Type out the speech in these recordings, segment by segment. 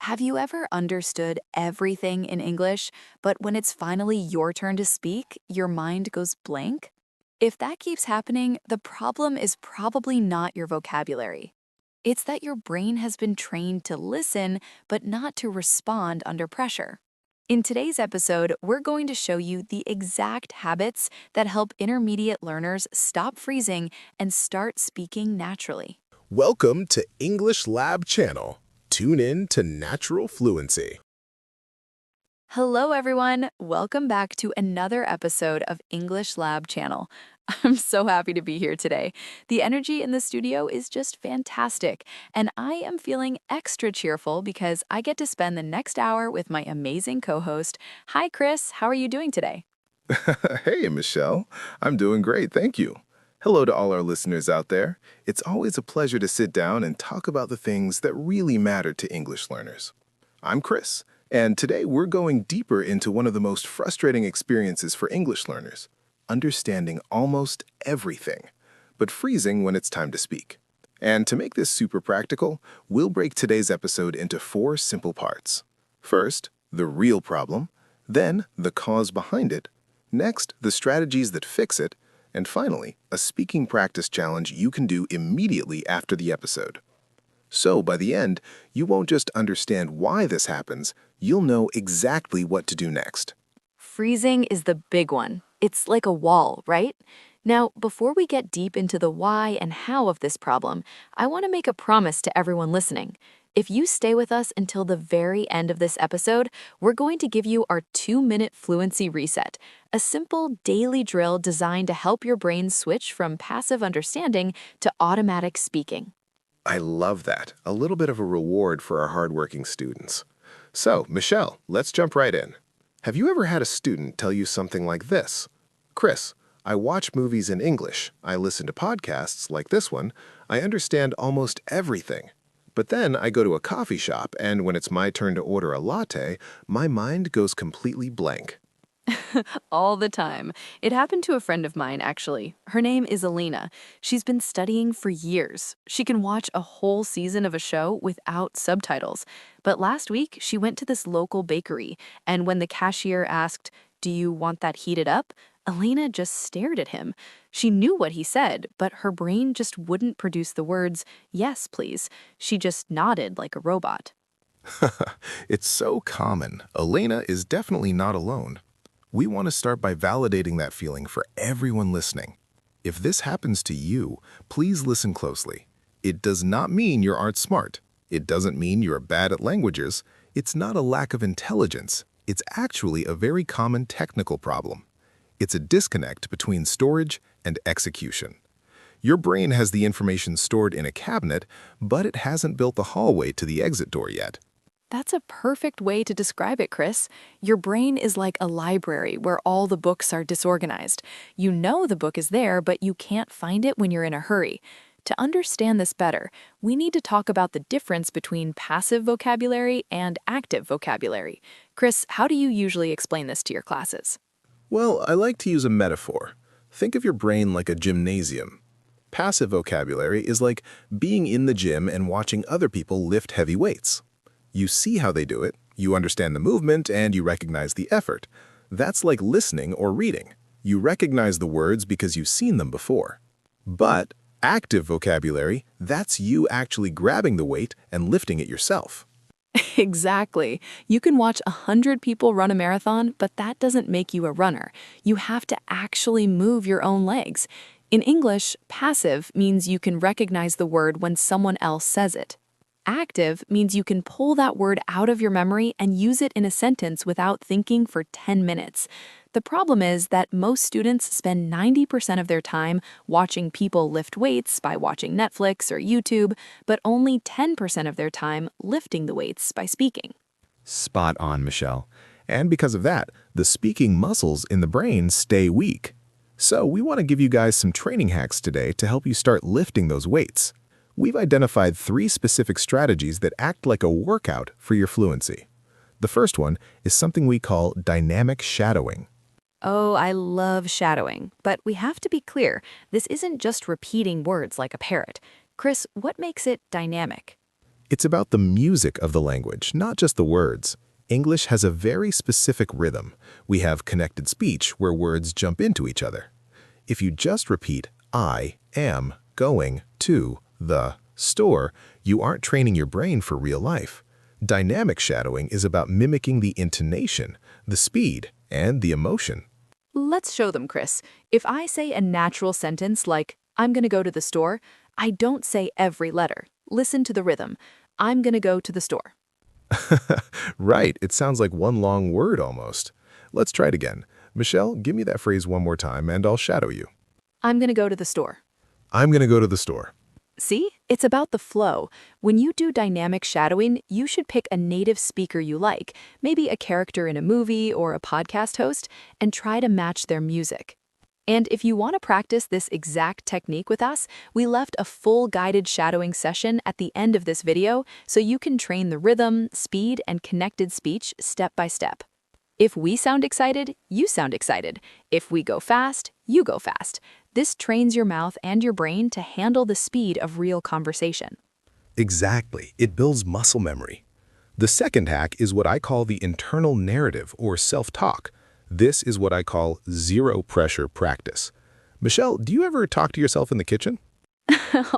Have you ever understood everything in English, but when it's finally your turn to speak, your mind goes blank? If that keeps happening, the problem is probably not your vocabulary. It's that your brain has been trained to listen, but not to respond under pressure. In today's episode, we're going to show you the exact habits that help intermediate learners stop freezing and start speaking naturally. Welcome to English Lab Channel. Tune in to natural fluency. Hello, everyone. Welcome back to another episode of English Lab Channel. I'm so happy to be here today. The energy in the studio is just fantastic, and I am feeling extra cheerful because I get to spend the next hour with my amazing co-host. Hi, Chris. How are you doing today? Hey, Michelle. I'm doing great, thank you. Hello to all our listeners out there. It's always a pleasure to sit down and talk about the things that really matter to English learners. I'm Chris, and today we're going deeper into one of the most frustrating experiences for English learners, understanding almost everything, but freezing when it's time to speak. And to make this super practical, we'll break today's episode into 4 simple parts. First, the real problem, then the cause behind it, next, the strategies that fix it, and finally, a speaking practice challenge you can do immediately after the episode. So by the end, you won't just understand why this happens, you'll know exactly what to do next. Freezing is the big one. It's like a wall, right? Now, before we get deep into the why and how of this problem, I want to make a promise to everyone listening. If you stay with us until the very end of this episode, we're going to give you our 2-minute fluency reset, a simple daily drill designed to help your brain switch from passive understanding to automatic speaking. I love that. A little bit of a reward for our hardworking students. So, Michelle, let's jump right in. Have you ever had a student tell you something like this? Chris, I watch movies in English. I listen to podcasts like this one. I understand almost everything. But then I go to a coffee shop, and when it's my turn to order a latte, my mind goes completely blank. All the time. It happened to a friend of mine, actually. Her name is Alina. She's been studying for years. She can watch a whole season of a show without subtitles. But last week, she went to this local bakery, and when the cashier asked, "Do you want that heated up?" Alina just stared at him. She knew what he said, but her brain just wouldn't produce the words, "Yes, please." She just nodded like a robot. It's so common. Elena is definitely not alone. We want to start by validating that feeling for everyone listening. If this happens to you, please listen closely. It does not mean you aren't smart. It doesn't mean you're bad at languages. It's not a lack of intelligence. It's actually a very common technical problem. It's a disconnect between storage and execution. Your brain has the information stored in a cabinet, but it hasn't built the hallway to the exit door yet. That's a perfect way to describe it, Chris. Your brain is like a library where all the books are disorganized. You know the book is there, but you can't find it when you're in a hurry. To understand this better, we need to talk about the difference between passive vocabulary and active vocabulary. Chris, how do you usually explain this to your classes? Well, I like to use a metaphor. Think of your brain like a gymnasium. Passive vocabulary is like being in the gym and watching other people lift heavy weights. You see how they do it, you understand the movement, and you recognize the effort. That's like listening or reading. You recognize the words because you've seen them before. But active vocabulary, that's you actually grabbing the weight and lifting it yourself. Exactly. You can watch 100 people run a marathon, but that doesn't make you a runner. You have to actually move your own legs. In English, passive means you can recognize the word when someone else says it. Active means you can pull that word out of your memory and use it in a sentence without thinking for 10 minutes. The problem is that most students spend 90% of their time watching people lift weights by watching Netflix or YouTube, but only 10% of their time lifting the weights by speaking. Spot on, Michelle. And because of that, the speaking muscles in the brain stay weak. So we want to give you guys some training hacks today to help you start lifting those weights. We've identified 3 specific strategies that act like a workout for your fluency. The first one is something we call dynamic shadowing. Oh, I love shadowing, but we have to be clear, this isn't just repeating words like a parrot. Chris, what makes it dynamic? It's about the music of the language, not just the words. English has a very specific rhythm. We have connected speech where words jump into each other. If you just repeat, I am going to the store, you aren't training your brain for real life. Dynamic shadowing is about mimicking the intonation, the speed, and the emotion. Let's show them, Chris. If I say a natural sentence like, I'm gonna go to the store, I don't say every letter. Listen to the rhythm. I'm gonna go to the store. Right, it sounds like one long word almost. Let's try it again. Michelle, give me that phrase one more time and I'll shadow you. I'm gonna go to the store. I'm gonna go to the store. See? It's about the flow. When you do dynamic shadowing, you should pick a native speaker you like, maybe a character in a movie or a podcast host, and try to match their music. And if you want to practice this exact technique with us, we left a full guided shadowing session at the end of this video so you can train the rhythm, speed, and connected speech step by step. If we sound excited, you sound excited. If we go fast, you go fast. This trains your mouth and your brain to handle the speed of real conversation. Exactly. It builds muscle memory. The second hack is what I call the internal narrative or self-talk. This is what I call zero pressure practice. Michelle, do you ever talk to yourself in the kitchen?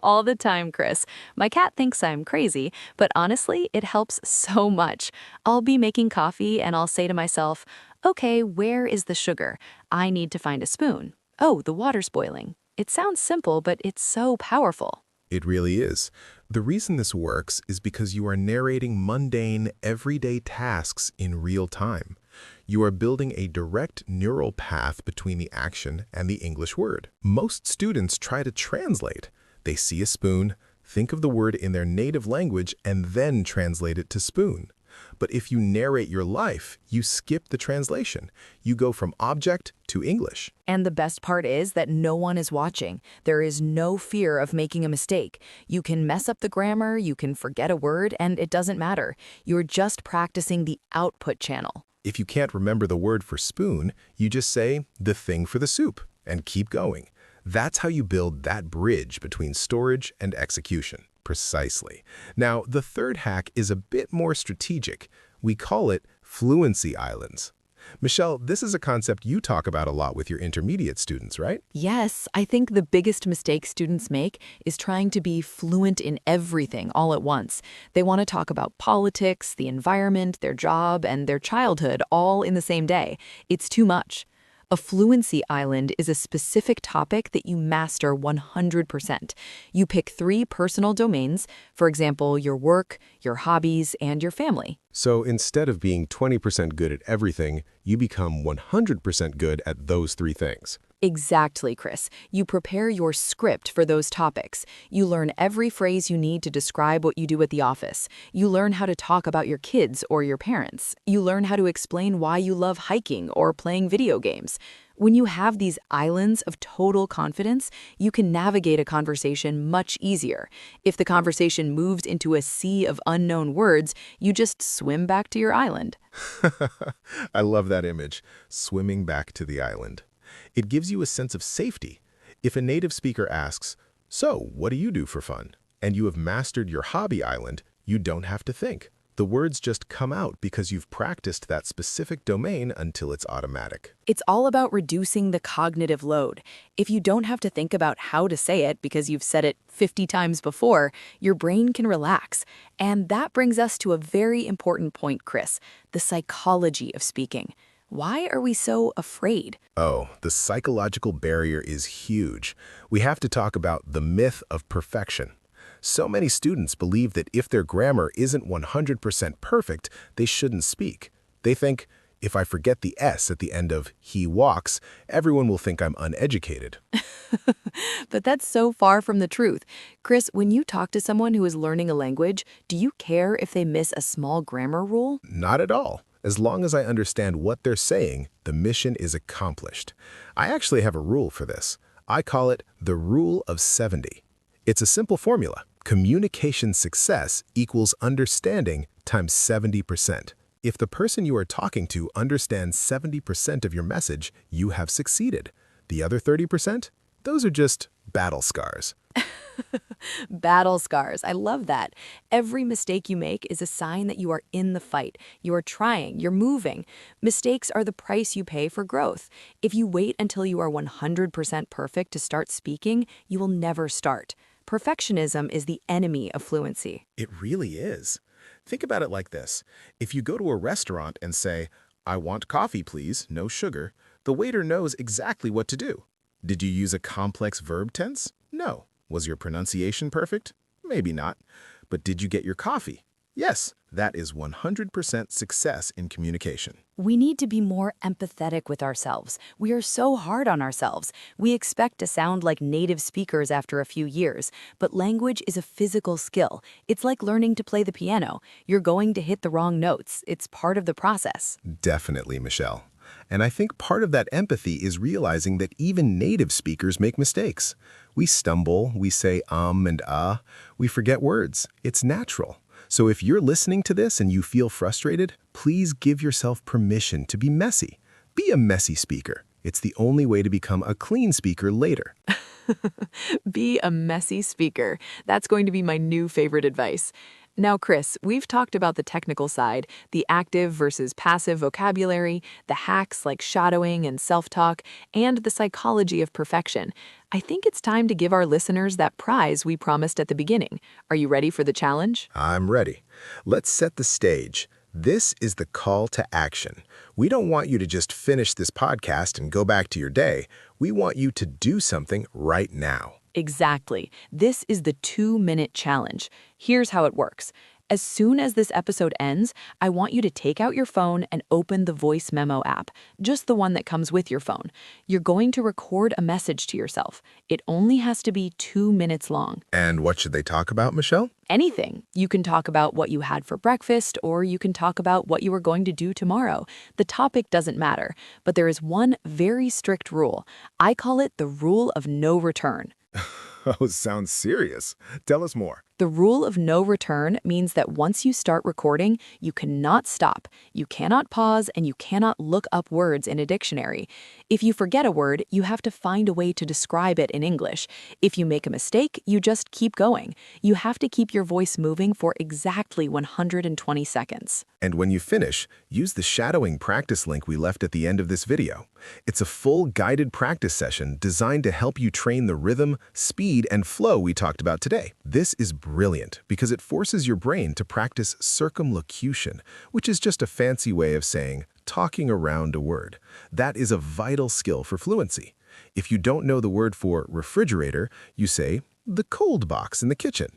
All the time, Chris. My cat thinks I'm crazy, but honestly, it helps so much. I'll be making coffee and I'll say to myself, okay, where is the sugar? I need to find a spoon. Oh, the water's boiling. It sounds simple, but it's so powerful. It really is. The reason this works is because you are narrating mundane, everyday tasks in real time. You are building a direct neural path between the action and the English word. Most students try to translate. They see a spoon, think of the word in their native language, and then translate it to spoon. But if you narrate your life, you skip the translation. You go from object to English. And the best part is that no one is watching. There is no fear of making a mistake. You can mess up the grammar, you can forget a word, and it doesn't matter. You're just practicing the output channel. If you can't remember the word for spoon, you just say the thing for the soup and keep going. That's how you build that bridge between storage and execution. Precisely. Now, the third hack is a bit more strategic. We call it Fluency Islands. Michelle, this is a concept you talk about a lot with your intermediate students, right? Yes, I think the biggest mistake students make is trying to be fluent in everything all at once. They want to talk about politics, the environment, their job, and their childhood all in the same day. It's too much. A fluency island is a specific topic that you master 100%. You pick 3 personal domains, for example, your work, your hobbies, and your family. So instead of being 20% good at everything, you become 100% good at those 3 things. Exactly, Chris. You prepare your script for those topics. You learn every phrase you need to describe what you do at the office. You learn how to talk about your kids or your parents. You learn how to explain why you love hiking or playing video games. When you have these islands of total confidence, you can navigate a conversation much easier. If the conversation moves into a sea of unknown words, you just swim back to your island. I love that image, swimming back to the island. It gives you a sense of safety. If a native speaker asks, "So, what do you do for fun?" and you have mastered your hobby island, you don't have to think. The words just come out because you've practiced that specific domain until it's automatic. It's all about reducing the cognitive load. If you don't have to think about how to say it because you've said it 50 times before, your brain can relax. And that brings us to a very important point, Chris, the psychology of speaking. Why are we so afraid? Oh, the psychological barrier is huge. We have to talk about the myth of perfection. So many students believe that if their grammar isn't 100% perfect, they shouldn't speak. They think, if I forget the S at the end of he walks, everyone will think I'm uneducated. But that's so far from the truth. Chris, when you talk to someone who is learning a language, do you care if they miss a small grammar rule? Not at all. As long as I understand what they're saying, the mission is accomplished. I actually have a rule for this. I call it the Rule of 70. It's a simple formula. Communication success equals understanding times 70%. If the person you are talking to understands 70% of your message, you have succeeded. The other 30%? Those are just battle scars. Battle scars. I love that. Every mistake you make is a sign that you are in the fight. You are trying, you're moving. Mistakes are the price you pay for growth. If you wait until you are 100% perfect to start speaking, you will never start. Perfectionism is the enemy of fluency. It really is. Think about it like this. If you go to a restaurant and say, "I want coffee, please, no sugar," the waiter knows exactly what to do. Did you use a complex verb tense? No. Was your pronunciation perfect? Maybe not. But did you get your coffee? Yes, that is 100% success in communication. We need to be more empathetic with ourselves. We are so hard on ourselves. We expect to sound like native speakers after a few years, but language is a physical skill. It's like learning to play the piano. You're going to hit the wrong notes. It's part of the process. Definitely, Michelle. And I think part of that empathy is realizing that even native speakers make mistakes. We stumble, we say and we forget words. It's natural. So if you're listening to this and you feel frustrated, please give yourself permission to be messy. Be a messy speaker. It's the only way to become a clean speaker later. Be a messy speaker. That's going to be my new favorite advice. Now, Chris, we've talked about the technical side, the active versus passive vocabulary, the hacks like shadowing and self-talk, and the psychology of perfection. I think it's time to give our listeners that prize we promised at the beginning. Are you ready for the challenge? I'm ready. Let's set the stage. This is the call to action. We don't want you to just finish this podcast and go back to your day. We want you to do something right now. Exactly. This is the 2-minute challenge. Here's how it works. As soon as this episode ends, I want you to take out your phone and open the voice memo app, just the one that comes with your phone. You're going to record a message to yourself. It only has to be 2 minutes long. And what should they talk about, Michelle? Anything. You can talk about what you had for breakfast, or you can talk about what you are going to do tomorrow. The topic doesn't matter, but there is one very strict rule. I call it the rule of no return. Oh, sounds serious. Tell us more. The rule of no return means that once you start recording, you cannot stop, you cannot pause, and you cannot look up words in a dictionary. If you forget a word, you have to find a way to describe it in English. If you make a mistake, you just keep going. You have to keep your voice moving for exactly 120 seconds. And when you finish, use the shadowing practice link we left at the end of this video. It's a full guided practice session designed to help you train the rhythm, speed, and flow we talked about today. This is brilliant because it forces your brain to practice circumlocution, which is just a fancy way of saying talking around a word. That is a vital skill for fluency. If you don't know the word for refrigerator, you say the cold box in the kitchen.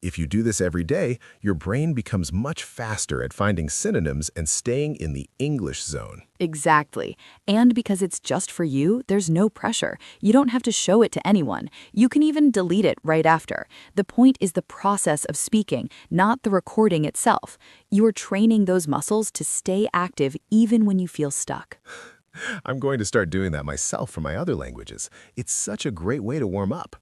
If you do this every day, your brain becomes much faster at finding synonyms and staying in the English zone. Exactly. And because it's just for you, there's no pressure. You don't have to show it to anyone. You can even delete it right after. The point is the process of speaking, not the recording itself. You are training those muscles to stay active even when you feel stuck. I'm going to start doing that myself for my other languages. It's such a great way to warm up.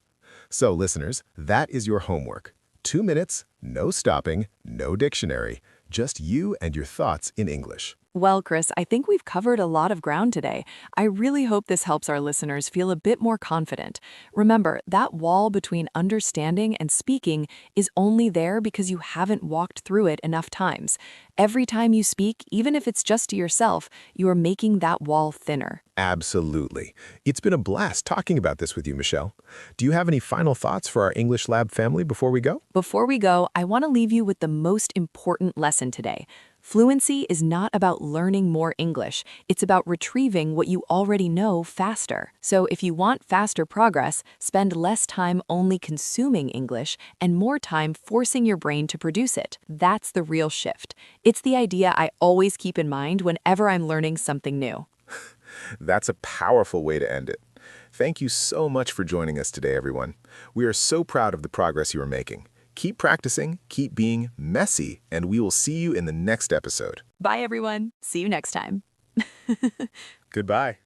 So, listeners, that is your homework. 2 minutes, no stopping, no dictionary, just you and your thoughts in English. Well, Chris, I think we've covered a lot of ground today. I really hope this helps our listeners feel a bit more confident. Remember, that wall between understanding and speaking is only there because you haven't walked through it enough times. Every time you speak, even if it's just to yourself, you are making that wall thinner. Absolutely. It's been a blast talking about this with you, Michelle. Do you have any final thoughts for our English Lab family before we go? Before we go, I want to leave you with the most important lesson today. Fluency is not about learning more English. It's about retrieving what you already know faster. So if you want faster progress, spend less time only consuming English and more time forcing your brain to produce it. That's the real shift. It's the idea I always keep in mind whenever I'm learning something new. That's a powerful way to end it. Thank you so much for joining us today, everyone. We are so proud of the progress you are making. Keep practicing, keep being messy, and we will see you in the next episode. Bye, everyone. See you next time. Goodbye.